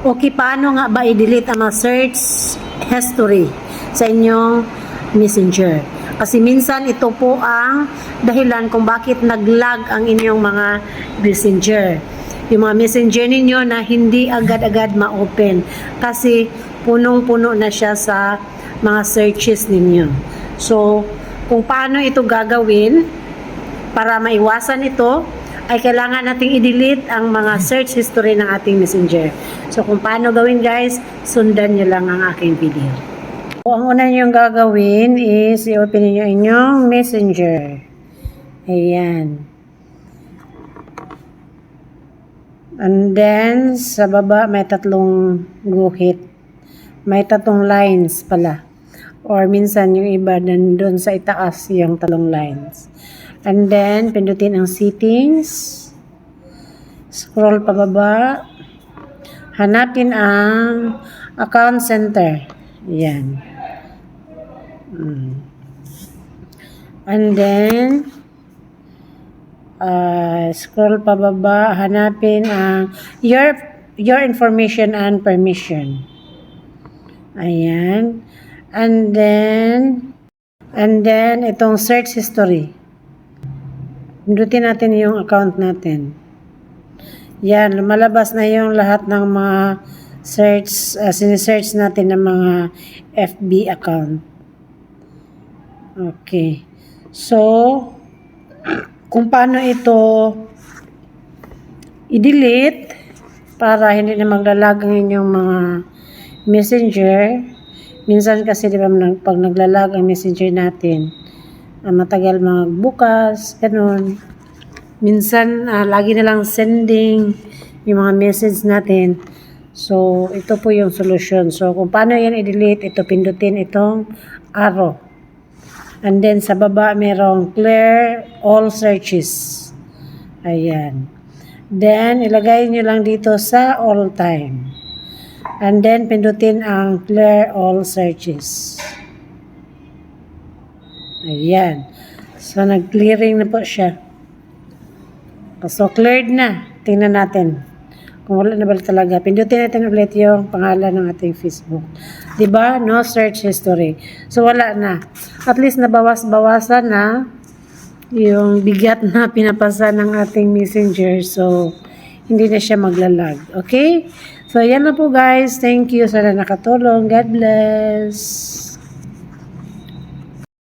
Okay, paano nga ba i-delete ang mga search history sa inyong Messenger? Kasi minsan ito po ang dahilan kung bakit nag-lag ang inyong mga Messenger. Yung mga Messenger ninyo na hindi agad-agad ma-open kasi punong-puno na siya sa mga searches ninyo. So, kung paano ito gagawin para maiwasan ito, ay kailangan nating i-delete ang mga search history ng ating Messenger. So, kung paano gawin guys, sundan nyo lang ang aking video. So, ang una nyo gagawin is i-open nyo inyong Messenger. Ayan. And then, sa baba may tatlong guhit. May tatlong lines pala. Or minsan yung iba doon sa itaas yung tatlong lines. And then, pindutin ang settings. Scroll pababa. Hanapin ang account center. Yan. And then, scroll pababa. Hanapin ang your information and permission. Ayan. And then, itong search history. Pindutin natin yung account natin. Yan, lumalabas na yung lahat ng mga sinisearch natin ng mga FB account. Okay. So, kung paano ito i-delete para hindi na maglalag ang inyong mga Messenger. Minsan kasi, di ba, pag naglalag ang Messenger natin, matagal magbukas, ganun. Minsan, lagi na lang sending yung mga message natin. So, ito po yung solution. So, kung paano yan i-delete, ito pindutin itong arrow. And then, sa baba, merong clear all searches. Ayan. Then, ilagay nyo lang dito sa all time. And then, pindutin ang clear all searches. Ayan. So, nag-clearing na po siya. So, cleared na. Tingnan natin. Kung wala na ba talaga. Pindutin natin ulit yung pangalan ng ating Facebook. Diba? No search history. So, wala na. At least, nabawas-bawasan na yung bigat na pinapasa ng ating Messenger. So, hindi na siya maglalag. Okay? So, yan na po guys. Thank you. Sana nakatulong. God bless.